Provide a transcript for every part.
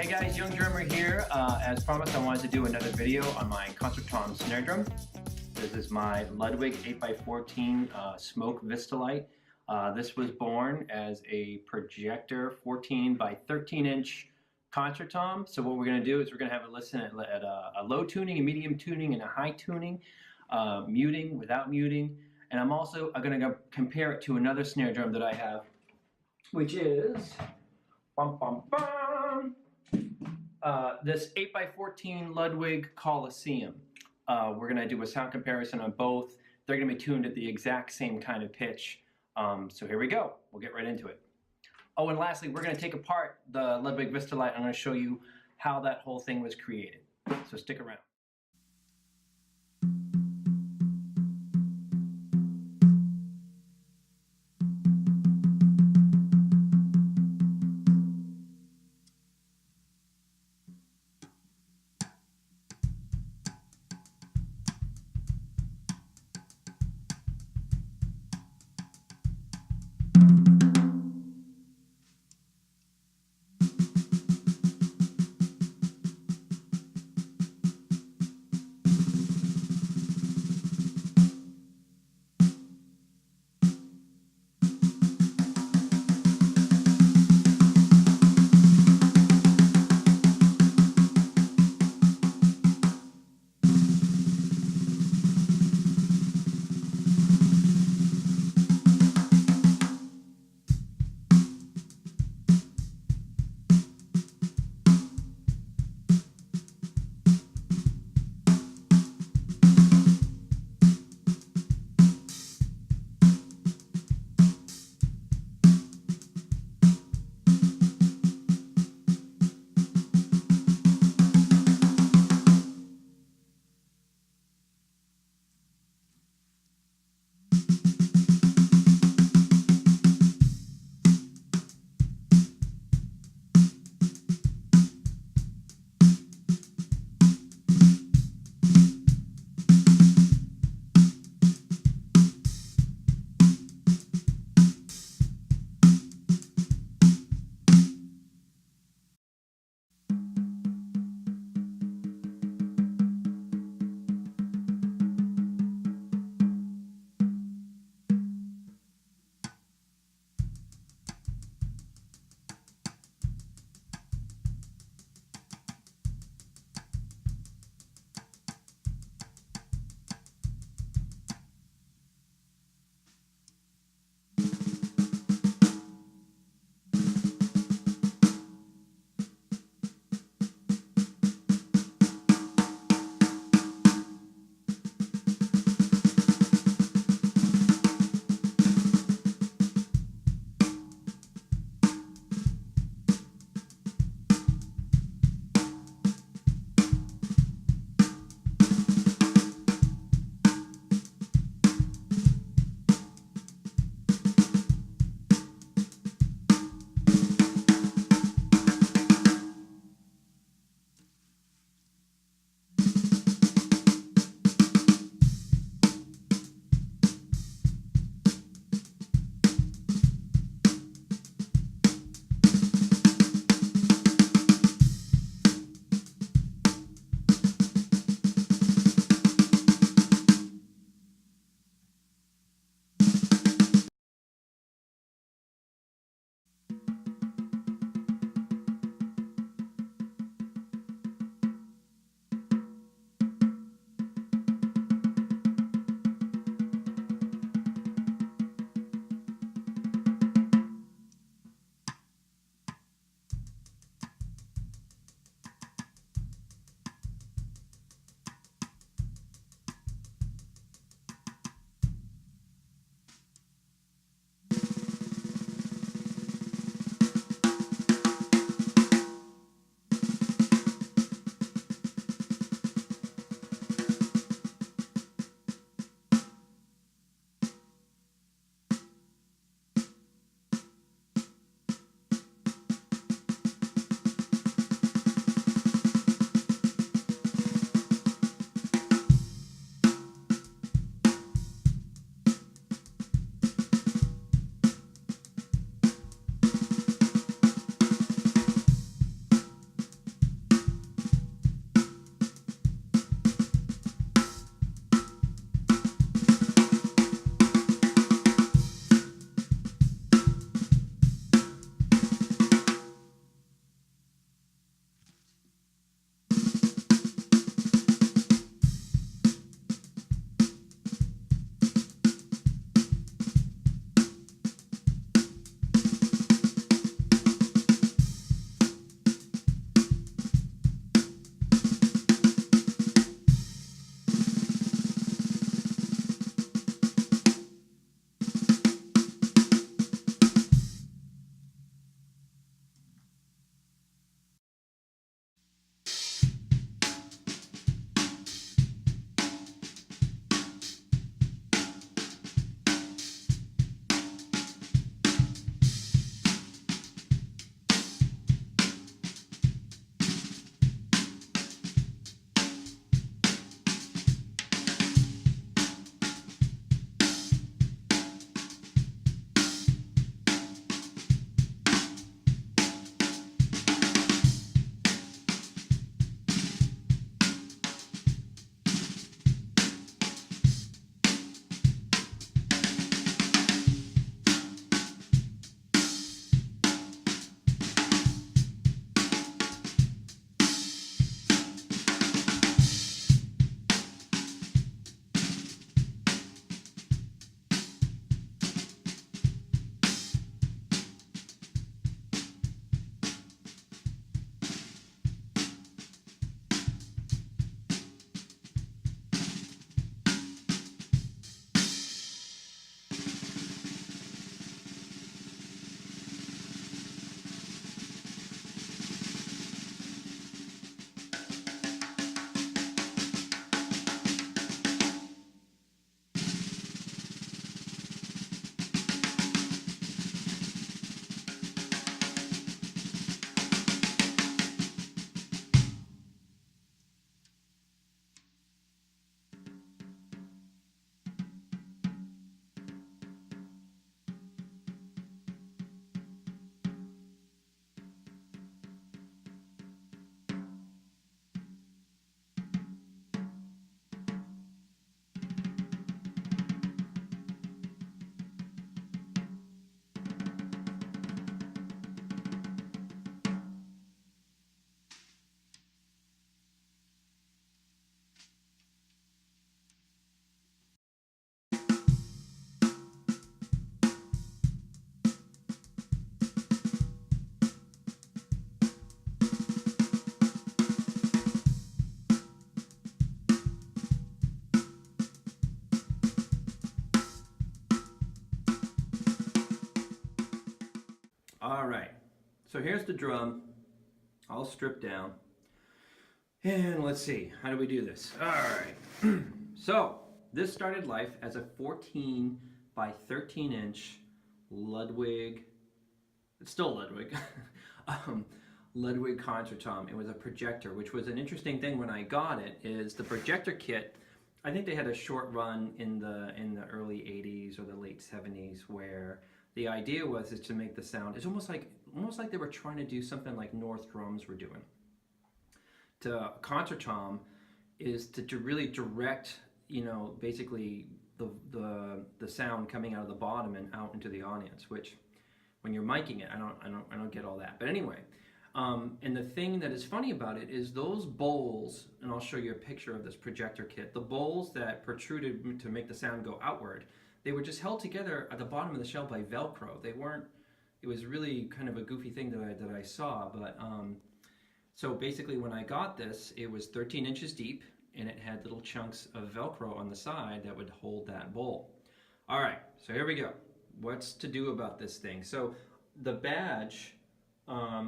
Hey guys, Young Drummer here. As promised, I wanted to do another video on my concert tom snare drum. This is my Ludwig 8x14 Smoke Vistalite. This was born as a projector 14 by 13 inch concert tom. So what we're going to do is we're going to have a listen at a low tuning, a medium tuning, and a high tuning, muting, without muting. And I'm also going to compare it to another snare drum that I have, which is this 8x14 Ludwig Coliseum. We're going to do a sound comparison on both. They're going to be tuned at the exact same kind of pitch. So here we go. We'll get right into it. Oh, and lastly, we're going to take apart the Ludwig Vistalite. I'm going to show you how that whole thing was created. So stick around. All right, so here's the drum, all stripped down. And let's see, how do we do this? All right, so this started life as a 14 by 13 inch Ludwig, it's still Ludwig, Ludwig concert tom. It was a projector, which was an interesting thing when I got it, is the projector kit, I think they had a short run in the early 80s or the late 70s where the idea was is to make the sound, it's almost like they were trying to do something like North Drums were doing. To concert tom is to really direct, you know, basically the sound coming out of the bottom and out into the audience, which when you're miking it, I don't get all that. But anyway, and the thing that is funny about it is those bowls, and I'll show you a picture of this projector kit, the bowls that protruded to make the sound go outward, they were just held together at the bottom of the shell by Velcro. They weren't, it was really kind of a goofy thing that I saw, but so basically when I got this, it was 13 inches deep, and it had little chunks of Velcro on the side that would hold that bowl. All right, so here we go. What's to do about this thing? So the badge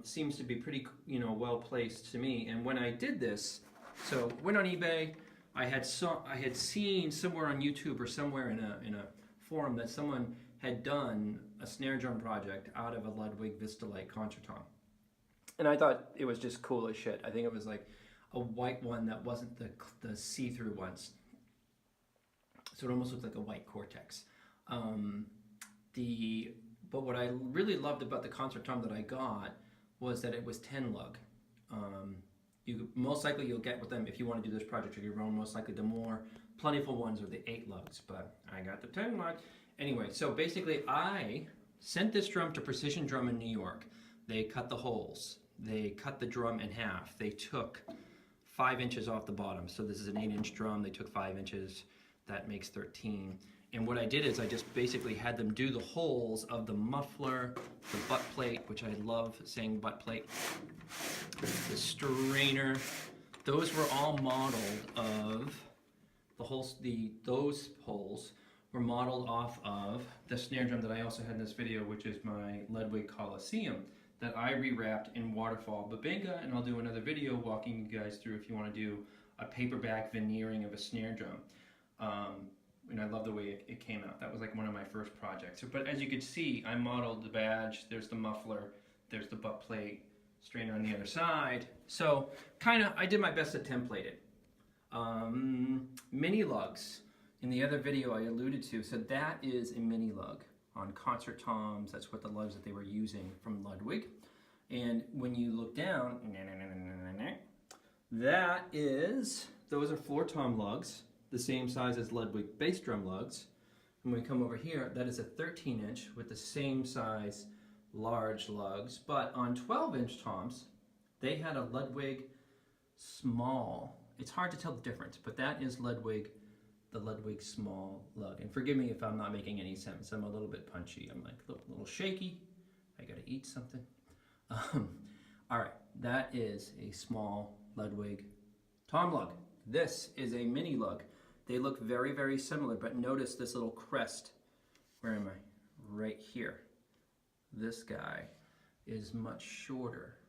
seems to be pretty, you know, well placed to me. And when I did this, so went on eBay. I had seen somewhere on YouTube or somewhere in a forum that someone had done a snare drum project out of a Ludwig Vistalite concert tom, and I thought it was just cool as shit. I think it was like a white one that wasn't the see-through ones, so it almost looked like a white Cortex. But what I really loved about the concert tom that I got was that it was 10 lug. Most likely you'll get with them, if you want to do this project on your own, most likely the more plentiful ones are the 8 lugs, but I got the 10 lug. Anyway, so basically I sent this drum to Precision Drum in New York. They cut the holes. They cut the drum in half. They took 5 inches off the bottom. So this is an 8-inch drum. They took 5 inches. That makes 13. And what I did is I just basically had them do the holes of the muffler, the butt plate, which I love saying butt plate, the strainer. Those were all modeled of the holes. Those holes were modeled off of the snare drum that I also had in this video, which is my Ludwig Coliseum that I rewrapped in waterfall Babinga, and I'll do another video walking you guys through if you want to do a paperback veneering of a snare drum. And I love the way it came out. That was like one of my first projects. So, but as you can see, I modeled the badge, there's the muffler, there's the butt plate, strainer on the other side. So kind of, I did my best to template it. Mini lugs, in the other video I alluded to, so that is a mini lug on concert toms. That's what the lugs that they were using from Ludwig. And when you look down, those are floor tom lugs, the same size as Ludwig bass drum lugs. And when we come over here, that is a 13-inch with the same size large lugs. But on 12-inch toms, they had a Ludwig small. It's hard to tell the difference, but that is Ludwig, the Ludwig small lug. And forgive me if I'm not making any sense. I'm a little bit punchy. I'm like a little shaky. I gotta eat something. All right, that is a small Ludwig tom lug. This is a mini lug. They look very, very similar, but notice this little crest. Where am I? Right here. This guy is much shorter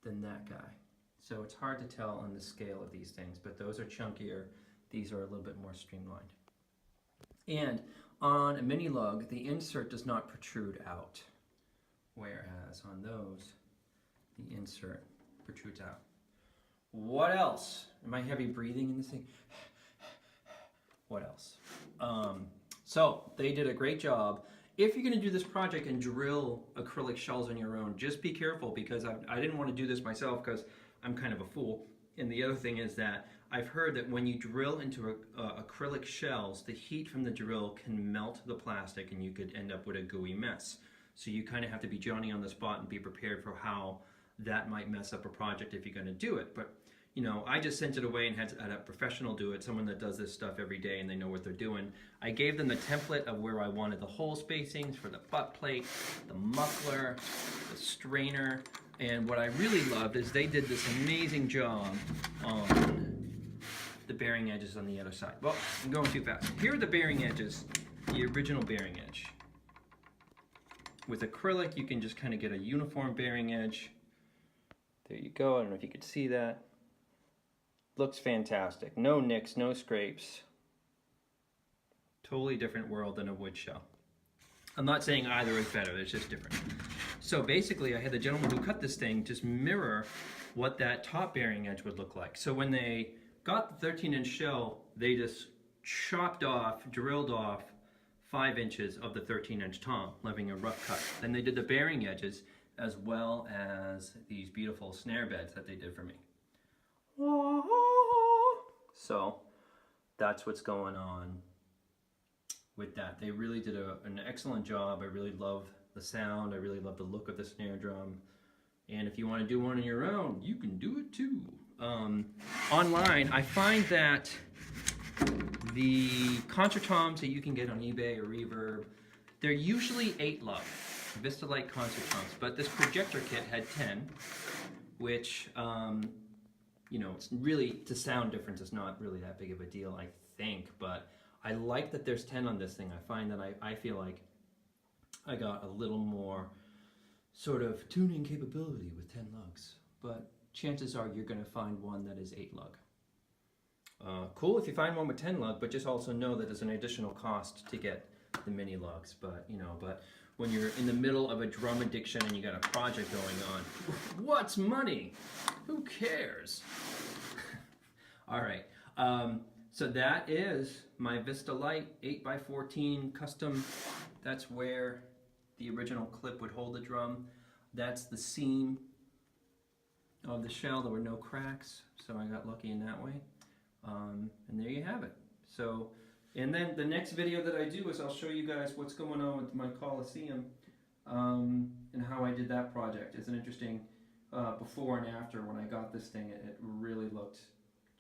than that guy. So it's hard to tell on the scale of these things, but those are chunkier. These are a little bit more streamlined. And on a mini lug, the insert does not protrude out, whereas on those, the insert protrudes out. What else? Am I heavy breathing in this thing? What else? So they did a great job. If you're going to do this project and drill acrylic shells on your own, just be careful, because I didn't want to do this myself because I'm kind of a fool. And the other thing is that I've heard that when you drill into acrylic shells, the heat from the drill can melt the plastic and you could end up with a gooey mess. So you kind of have to be Johnny on the spot and be prepared for how that might mess up a project if you're going to do it. But you know, I just sent it away and had a professional do it, someone that does this stuff every day and they know what they're doing. I gave them the template of where I wanted the hole spacings for the butt plate, the muffler, the strainer, and what I really loved is they did this amazing job on the bearing edges on the other side. Well, I'm going too fast. Here are the bearing edges, the original bearing edge. With acrylic, you can just kind of get a uniform bearing edge. There you go. I don't know if you could see that. Looks fantastic. No nicks, no scrapes. Totally different world than a wood shell. I'm not saying either is better, it's just different. So basically, I had the gentleman who cut this thing just mirror what that top bearing edge would look like. So when they got the 13-inch shell, they just chopped off, drilled off 5 inches of the 13-inch tom, leaving a rough cut. Then they did the bearing edges as well as these beautiful snare beds that they did for me. So that's what's going on with that. They really did an excellent job. I really love the sound. I really love the look of the snare drum. And if you want to do one on your own, you can do it too. Online, I find that the concert toms that you can get on eBay or Reverb, they're usually 8 lug, Vistalite concert toms, but this projector kit had 10, which, you know, it's really, the sound difference is not really that big of a deal, I think, but I like that there's 10 on this thing. I find that I feel like I got a little more sort of tuning capability with 10 lugs, but chances are you're going to find one that is 8 lug. Cool if you find one with 10 lug, but just also know that there's an additional cost to get the mini lugs. But you know, but when you're in the middle of a drum addiction and you got a project going on, what's money? Who cares? All right. So that is my Vistalite 8x14 custom. That's where the original clip would hold the drum. That's the seam of the shell. There were no cracks, so I got lucky in that way. And there you have it. So, and then the next video that I do is I'll show you guys what's going on with my Coliseum and how I did that project. It's an interesting before and after. When I got this thing, it really looked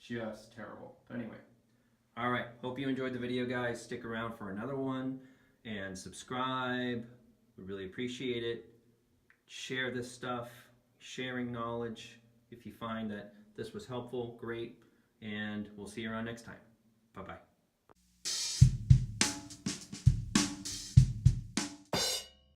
just terrible. But anyway, all right, hope you enjoyed the video, guys. Stick around for another one and subscribe. We really appreciate it. Share this stuff, sharing knowledge. If you find that this was helpful, great. And we'll see you around next time. Bye-bye.